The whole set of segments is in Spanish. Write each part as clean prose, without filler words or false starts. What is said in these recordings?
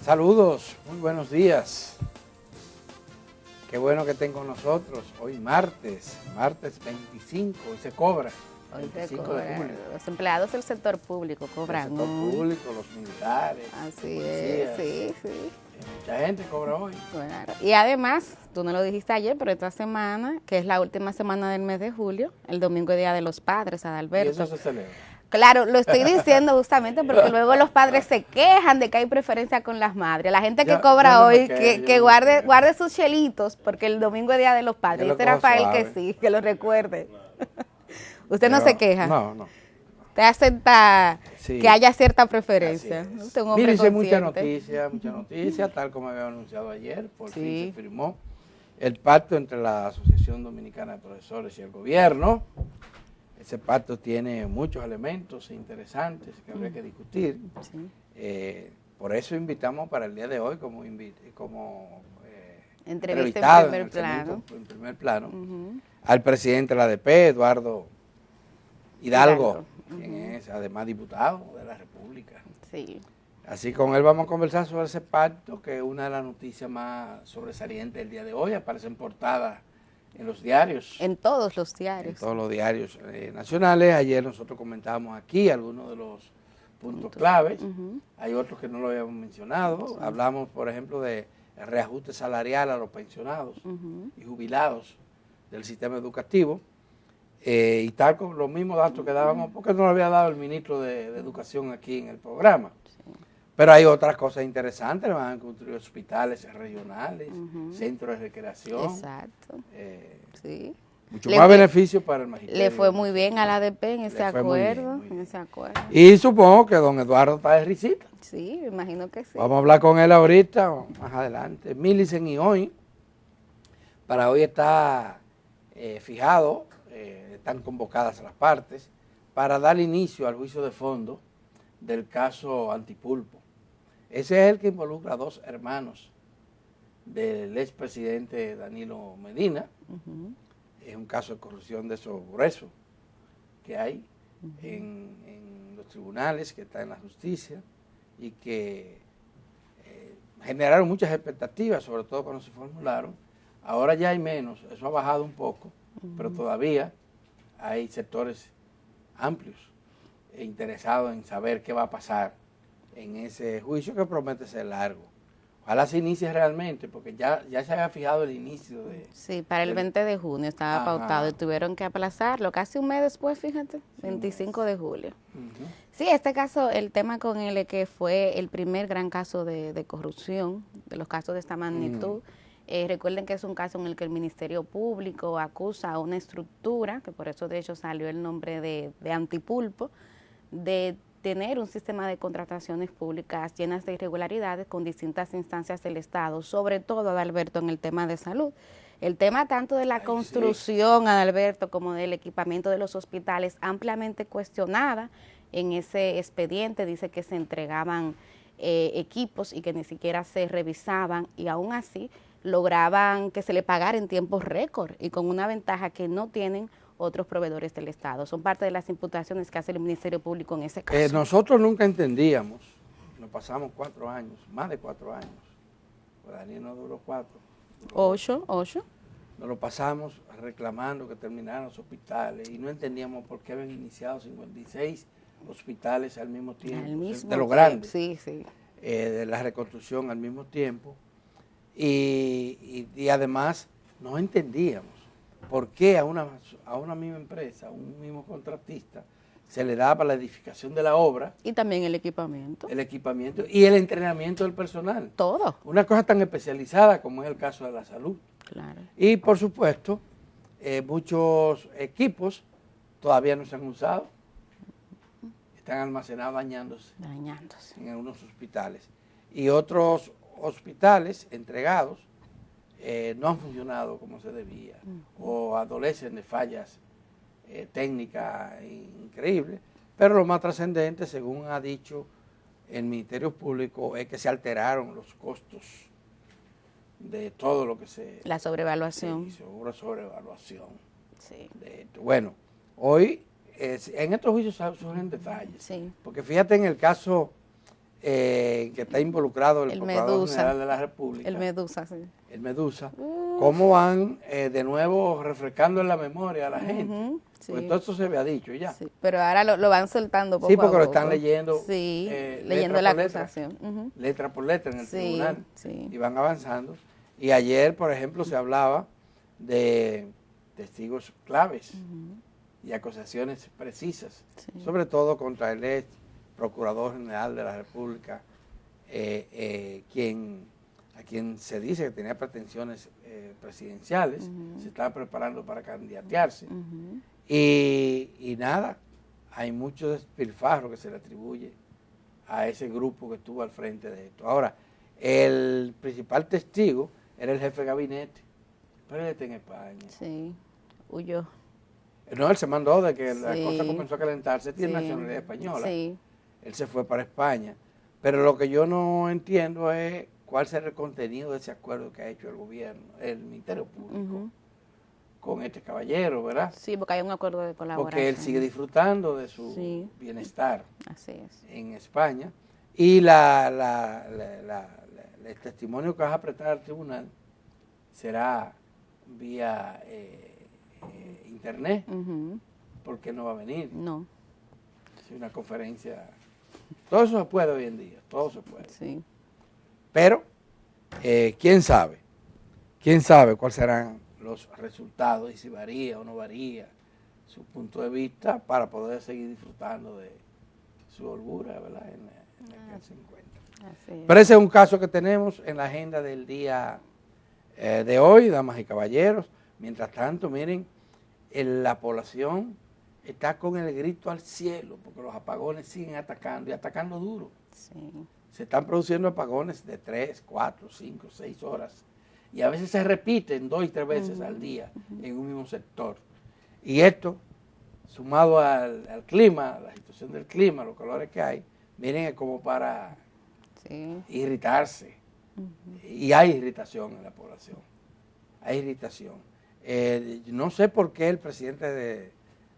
Saludos, muy buenos días. Qué bueno que estén con nosotros. Hoy martes 25, y se cobra. Hoy 25 se cobra. de julio. Los empleados del sector público cobran. El sector público, los militares, Así policías. es, sí. Mucha gente cobra hoy. Claro. Y además, tú no lo dijiste ayer, pero esta semana, que es la última semana del mes de julio, el domingo es Día de los Padres, Adalberto. Y eso se celebra. Claro, lo estoy diciendo justamente porque luego los padres se quejan de que hay preferencia con las madres. La gente que cobra hoy, que guarde sus chelitos, porque el domingo es Día de los Padres. Dice Rafael que sí, que lo recuerde. ¿Usted no se queja? No. ¿Usted acepta que haya cierta preferencia? Usted es un hombre Mire, consciente. mucha noticia, tal como había anunciado ayer, por fin se firmó el pacto entre la Asociación Dominicana de Profesores y el gobierno. Ese pacto tiene muchos elementos interesantes que habría que discutir. Sí. Por eso invitamos para el día de hoy como entrevistado en primer plano al presidente de la ADP, Eduardo Hidalgo, quien es además diputado de la República. Sí. Así con él vamos a conversar sobre ese pacto, que es una de las noticias más sobresalientes del día de hoy. Aparece en portada en los diarios. En todos los diarios. En todos los diarios nacionales. Ayer nosotros comentábamos aquí algunos de los puntos claves. Hay otros que no lo habíamos mencionado. Sí. Hablamos, por ejemplo, de el reajuste salarial a los pensionados y jubilados del sistema educativo. Y tal con los mismos datos que dábamos, porque no lo había dado el ministro de Educación aquí en el programa. Sí. Pero hay otras cosas interesantes, van a construir hospitales regionales, centros de recreación. Exacto. Sí. Mucho más beneficio para el magisterio. Le fue muy bien a la ADP en ese acuerdo. Y supongo que don Eduardo está de risita. Sí, me imagino que sí. Vamos a hablar con él ahorita, más adelante. Milicen y hoy, para hoy está fijado, están convocadas las partes para dar inicio al juicio de fondo del caso Antipulpo. Ese es el que involucra a dos hermanos del expresidente Danilo Medina. Es un caso de corrupción de esos gruesos que hay en los tribunales, que está en la justicia, y que generaron muchas expectativas, sobre todo cuando se formularon. Ahora ya hay menos, eso ha bajado un poco, pero todavía hay sectores amplios interesados en saber qué va a pasar en ese juicio, que promete ser largo. Ojalá se inicie realmente, porque ya se había fijado el inicio de... Sí, para el 20 de junio estaba pautado y tuvieron que aplazarlo casi un mes después, fíjate, 25 de julio. Sí, este caso, el tema con él es que fue el primer gran caso de corrupción, de los casos de esta magnitud. Recuerden que es un caso en el que el Ministerio Público acusa a una estructura, que por eso de hecho salió el nombre de Antipulpo, de tener un sistema de contrataciones públicas llenas de irregularidades con distintas instancias del Estado, sobre todo, Adalberto, en el tema de salud. El tema tanto de la construcción, Adalberto, como del equipamiento de los hospitales, ampliamente cuestionada en ese expediente. Dice que se entregaban equipos y que ni siquiera se revisaban, y aún así lograban que se le pagara en tiempos récord y con una ventaja que no tienen otros proveedores del Estado. Son parte de las imputaciones que hace el Ministerio Público en ese caso. Nosotros nunca entendíamos, nos pasamos 4 años, más de 4 años, pues Daniel no duró 4. 8. Nos lo pasamos reclamando que terminaran los hospitales y no entendíamos por qué habían iniciado 56 hospitales al mismo tiempo, de los grandes, de la reconstrucción al mismo tiempo, y además no entendíamos por qué a una misma empresa, a un mismo contratista, se le da para la edificación de la obra. Y también el equipamiento. El equipamiento y el entrenamiento del personal. Todo. Una cosa tan especializada como es el caso de la salud. Claro. Y por supuesto, muchos equipos todavía no se han usado. Están almacenados dañándose. En algunos hospitales. Y otros hospitales entregados no han funcionado como se debía, o adolecen de fallas técnicas increíbles, pero lo más trascendente, según ha dicho el Ministerio Público, es que se alteraron los costos de todo lo que se... La sobrevaluación. Sí, sobrevaluación. Sí. Bueno, hoy en estos juicios surgen detalles, porque fíjate en el caso que está involucrado el Procurador Medusa. General de la República. El Medusa, sí. El Medusa. Cómo van de nuevo refrescando en la memoria a la gente. Sí. Pues todo eso se había dicho ya. Sí, pero ahora lo van soltando poco Sí, porque a poco. lo están leyendo. Sí, leyendo la acusación. Letra por letra en el tribunal. Sí. Y van avanzando. Y ayer, por ejemplo, se hablaba de testigos claves y acusaciones precisas, sobre todo contra el ex Procurador General de la República, a quien se dice que tenía pretensiones presidenciales, se estaba preparando para candidatearse. Y nada, hay mucho despilfarro que se le atribuye a ese grupo que estuvo al frente de esto. Ahora, el principal testigo era el jefe de gabinete, pero él está en España. Sí, huyó. No, él se mandó de que la cosa comenzó a calentarse, tiene nacionalidad española. Sí. Él se fue para España. Pero lo que yo no entiendo es cuál será el contenido de ese acuerdo que ha hecho el gobierno, el Ministerio Público, con este caballero, ¿verdad? Sí, porque hay un acuerdo de colaboración. Porque él sigue disfrutando de su bienestar. Así es. En España. Y el testimonio que vas a prestar al tribunal será vía internet, porque no va a venir. No. Es una conferencia. Todo eso se puede hoy en día, todo se puede. Sí. Pero, ¿quién sabe? ¿Quién sabe cuáles serán los resultados y si varía o no varía su punto de vista para poder seguir disfrutando de su holgura, ¿verdad? En la que él se encuentra. Así es. Pero ese es un caso que tenemos en la agenda del día de hoy, damas y caballeros. Mientras tanto, miren, la población está con el grito al cielo porque los apagones siguen atacando y atacando duro. Sí. Se están produciendo apagones de 3, 4, 5, 6 horas y a veces se repiten 2 y 3 veces al día en un mismo sector. Y esto, sumado al clima, la situación del clima, los calores que hay, miren, es como para irritarse. Y hay irritación en la población. Hay irritación. No sé por qué el presidente de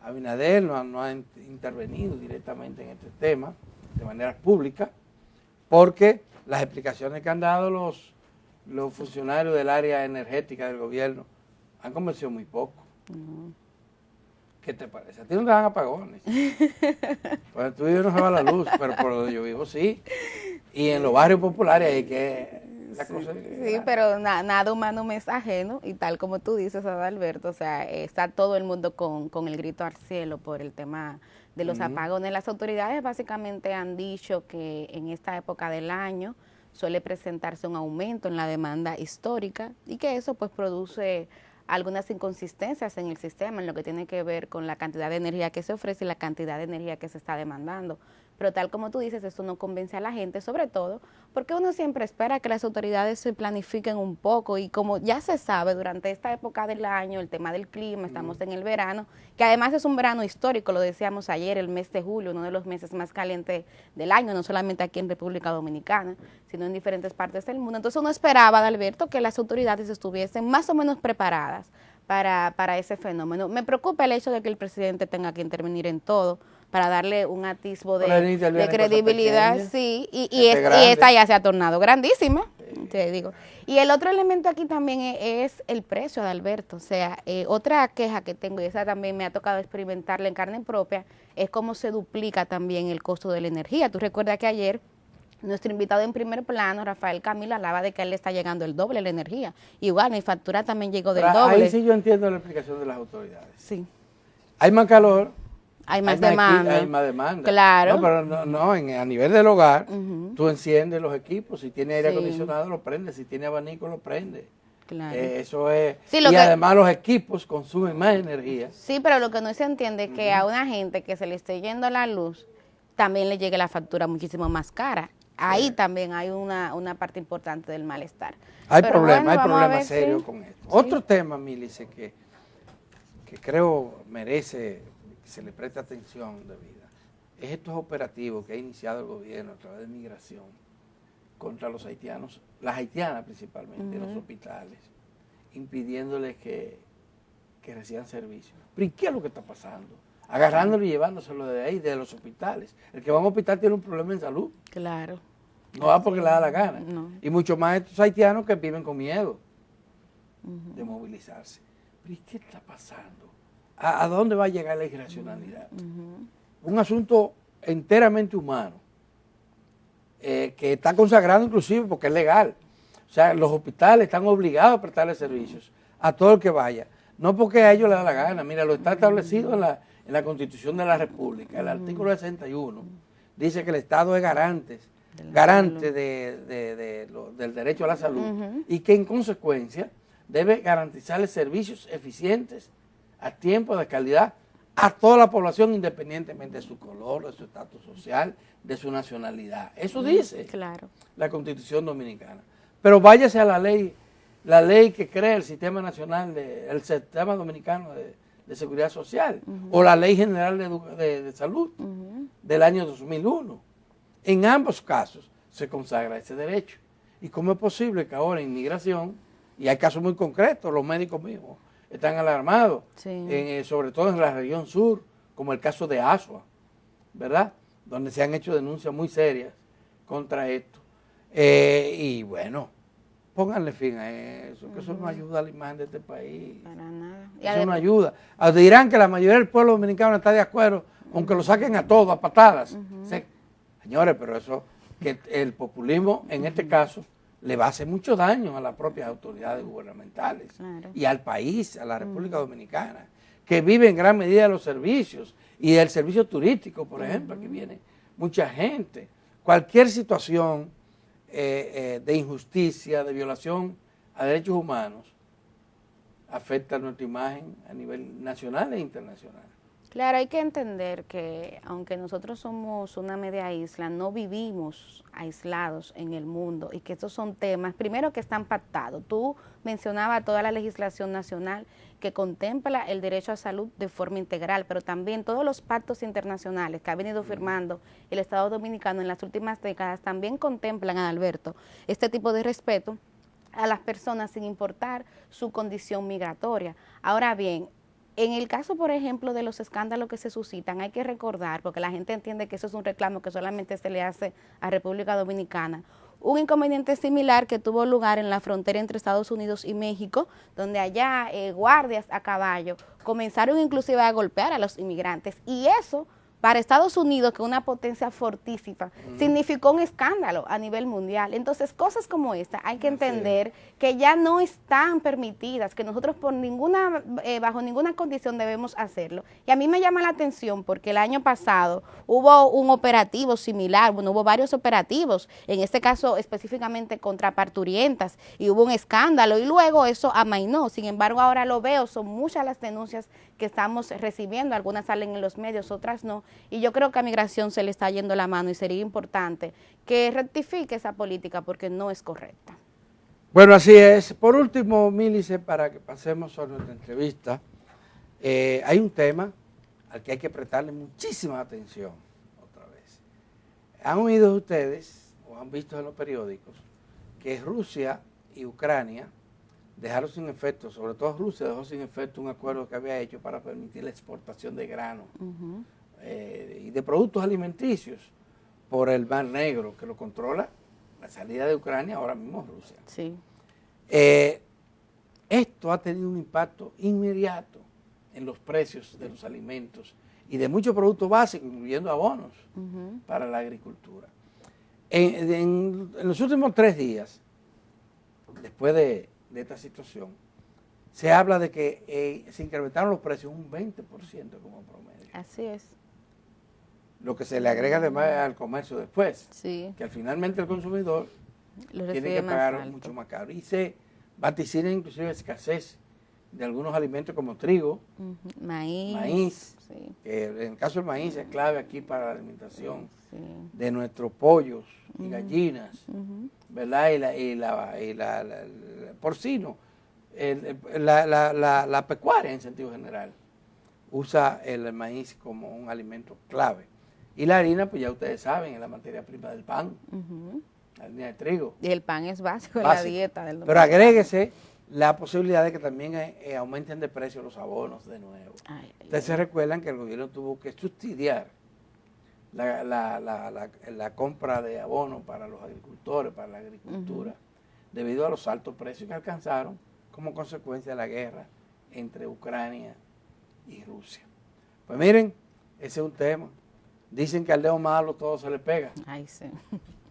Abinader no ha intervenido directamente en este tema de manera pública, porque las explicaciones que han dado los funcionarios del área energética del gobierno han convencido muy poco. ¿Qué te parece? A ti no te dan apagones. Pues tú vives no se va la luz, pero por donde yo vivo sí. Y en los barrios populares hay que... Sí, pero nada humano me es ajeno, y tal como tú dices, Adalberto, o sea, está todo el mundo con el grito al cielo por el tema de los apagones. Las autoridades básicamente han dicho que en esta época del año suele presentarse un aumento en la demanda histórica y que eso pues produce algunas inconsistencias en el sistema en lo que tiene que ver con la cantidad de energía que se ofrece y la cantidad de energía que se está demandando. Pero tal como tú dices, esto no convence a la gente, sobre todo porque uno siempre espera que las autoridades se planifiquen un poco, y como ya se sabe durante esta época del año, el tema del clima, estamos en el verano, que además es un verano histórico, lo decíamos ayer, el mes de julio, uno de los meses más calientes del año, no solamente aquí en República Dominicana, sino en diferentes partes del mundo. Entonces uno esperaba, Adalberto, que las autoridades estuviesen más o menos preparadas para ese fenómeno. Me preocupa el hecho de que el presidente tenga que intervenir en todo para darle un atisbo de credibilidad, sí, y esta ya se ha tornado grandísima, te digo. Y el otro elemento aquí también es el precio, Adalberto. O sea, otra queja que tengo, y esa también me ha tocado experimentarla en carne propia, es cómo se duplica también el costo de la energía. Tú recuerdas que ayer nuestro invitado en primer plano, Rafael Camilo, hablaba de que a él le está llegando el doble la energía. Igual, mi factura también llegó del doble. Ahí sí yo entiendo la explicación de las autoridades. Sí. Hay más calor. Hay más demanda. Hay más demanda. Claro. No, pero a nivel del hogar, tú enciendes los equipos. Si tiene aire acondicionado, lo prendes. Si tiene abanico, lo prende. Claro. Eso es. Sí, y además los equipos consumen más energía. Sí, pero lo que no se entiende es que a una gente que se le esté yendo la luz, también le llegue la factura muchísimo más cara. Ahí también hay una parte importante del malestar. Hay problemas serios con esto. Otro tema, Milice, que creo merece que se le preste atención debida, es estos operativos que ha iniciado el gobierno a través de migración contra los haitianos, las haitianas principalmente, en los hospitales, impidiéndoles que reciban servicios. ¿Pero y qué es lo que está pasando? Agarrándolo y llevándoselo de ahí, de los hospitales. El que va a un hospital tiene un problema en salud. Claro. No va porque le da la gana. No. Y mucho más estos haitianos que viven con miedo de movilizarse. Pero ¿y qué está pasando? ¿A dónde va a llegar la irracionalidad? Un asunto enteramente humano, que está consagrado inclusive porque es legal. O sea, los hospitales están obligados a prestarle servicios a todo el que vaya. No porque a ellos les da la gana. Mira, lo está establecido en la Constitución de la República. El artículo 61 dice que el Estado es garante del derecho a la salud y que en consecuencia debe garantizarle servicios eficientes, a tiempo, de calidad, a toda la población independientemente de su color, de su estatus social, de su nacionalidad. Eso dice la Constitución Dominicana. Pero váyase a la ley que crea el Sistema Nacional, el Sistema Dominicano de Seguridad Social, o la Ley General de Salud del año 2001. En ambos casos se consagra ese derecho. ¿Y cómo es posible que ahora en inmigración, y hay casos muy concretos, los médicos mismos están alarmados, sobre todo en la región sur, como el caso de Asua, ¿verdad? Donde se han hecho denuncias muy serias contra esto. Y bueno, pónganle fin a eso, que eso no ayuda a la imagen de este país. Para nada. Eso no ayuda. Dirán que la mayoría del pueblo dominicano está de acuerdo, aunque lo saquen a todos, a patadas. Señores, pero eso, que el populismo en este caso le va a hacer mucho daño a las propias autoridades gubernamentales y al país, a la República Dominicana, que vive en gran medida de los servicios y del servicio turístico, por ejemplo, que viene mucha gente. Cualquier situación de injusticia, de violación a derechos humanos, afecta a nuestra imagen a nivel nacional e internacional. Claro, hay que entender que aunque nosotros somos una media isla, no vivimos aislados en el mundo y que estos son temas, primero, que están pactados. Tú mencionabas toda la legislación nacional que contempla el derecho a salud de forma integral, pero también todos los pactos internacionales que ha venido firmando el Estado Dominicano en las últimas décadas también contemplan, Alberto, este tipo de respeto a las personas sin importar su condición migratoria. Ahora bien, en el caso, por ejemplo, de los escándalos que se suscitan, hay que recordar, porque la gente entiende que eso es un reclamo que solamente se le hace a República Dominicana, un inconveniente similar que tuvo lugar en la frontera entre Estados Unidos y México, donde allá guardias a caballo comenzaron inclusive a golpear a los inmigrantes, y eso, para Estados Unidos, que es una potencia fortísima, significó un escándalo a nivel mundial. Entonces, cosas como esta hay que entender que ya no están permitidas, que nosotros bajo ninguna condición debemos hacerlo. Y a mí me llama la atención porque el año pasado hubo un operativo similar, bueno, hubo varios operativos, en este caso específicamente contra parturientas, y hubo un escándalo, y luego eso amainó. Sin embargo, ahora lo veo, son muchas las denuncias que estamos recibiendo, algunas salen en los medios, otras no, y yo creo que a migración se le está yendo la mano y sería importante que rectifique esa política porque no es correcta. Bueno, así es. Por último, Mílice, para que pasemos a nuestra entrevista, hay un tema al que hay que prestarle muchísima atención otra vez. ¿Han oído ustedes o han visto en los periódicos que Rusia y Ucrania dejaron sin efecto, sobre todo Rusia dejó sin efecto un acuerdo que había hecho para permitir la exportación de grano y de productos alimenticios por el Mar Negro, que lo controla la salida de Ucrania, ahora mismo Rusia? Sí. Esto ha tenido un impacto inmediato en los precios de los alimentos y de muchos productos básicos, incluyendo abonos para la agricultura. En los últimos 3 días, después de esta situación, se habla de que se incrementaron los precios un 20% como promedio. Así es. Lo que se le agrega además al comercio después, sí, que al finalmente el consumidor tiene que pagar mucho más caro. Y se vaticina inclusive escasez de algunos alimentos como trigo, maíz, que en el caso del maíz es clave aquí para la alimentación de nuestros pollos y gallinas, ¿verdad? Y la porcino, la pecuaria en sentido general usa el maíz como un alimento clave. Y la harina, pues ya ustedes saben, es la materia prima del pan, la harina de trigo. Y el pan es básico en la dieta del dominicano. Pero agréguese la posibilidad de que también aumenten de precio los abonos de nuevo. Ustedes se recuerdan que el gobierno tuvo que subsidiar la compra de abono para los agricultores, para la agricultura, debido a los altos precios que alcanzaron como consecuencia de la guerra entre Ucrania y Rusia. Pues miren, ese es un tema. Dicen que al dedo malo todo se le pega. Ay, sí.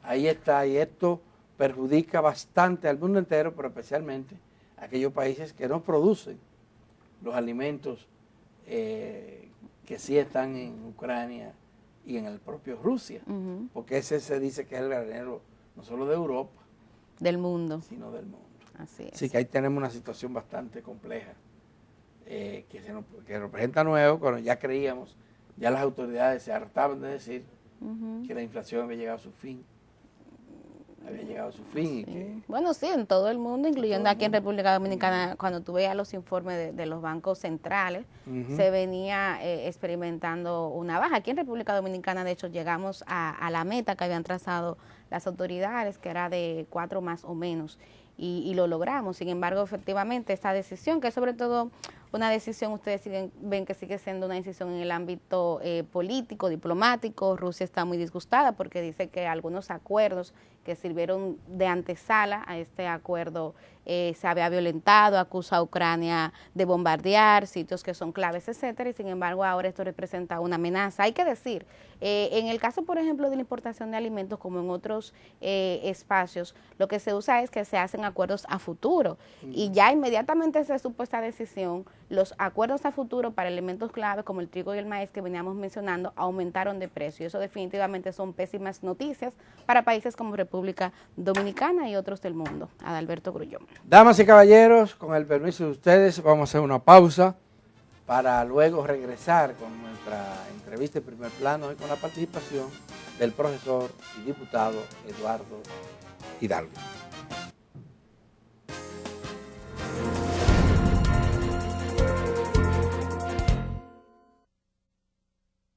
Ahí está, y esto perjudica bastante al mundo entero, pero especialmente a aquellos países que no producen los alimentos que sí están en Ucrania y en el propio Rusia, porque ese se dice que es el granero no solo de Europa, del mundo, sino del mundo. Así es. Así que ahí tenemos una situación bastante compleja que representa nuevo, cuando ya creíamos, ya las autoridades se hartaban de decir que la inflación había llegado a su fin. Sí. Y que, bueno, sí, en todo el mundo, incluyendo aquí en República Dominicana, cuando tú veías los informes de los bancos centrales, se venía experimentando una baja. Aquí en República Dominicana, de hecho, llegamos a la meta que habían trazado las autoridades, que era de 4 más o menos, y lo logramos. Sin embargo, efectivamente, esta decisión, que es sobre todo una decisión, ustedes ven que sigue siendo una decisión en el ámbito político, diplomático. Rusia está muy disgustada porque dice que algunos acuerdos que sirvieron de antesala a este acuerdo se había violentado, acusa a Ucrania de bombardear sitios que son claves, etcétera, y sin embargo ahora esto representa una amenaza. Hay que decir, en el caso, por ejemplo, de la importación de alimentos, como en otros espacios, lo que se usa es que se hacen acuerdos a futuro, y ya inmediatamente se supo esta decisión, los acuerdos a futuro para elementos claves como el trigo y el maíz que veníamos mencionando aumentaron de precio. Eso definitivamente son pésimas noticias para países como República Dominicana y otros del mundo. Adalberto Grullón. Damas y caballeros, con el permiso de ustedes, vamos a hacer una pausa para luego regresar con nuestra entrevista en primer plano y con la participación del profesor y diputado Eduardo Hidalgo.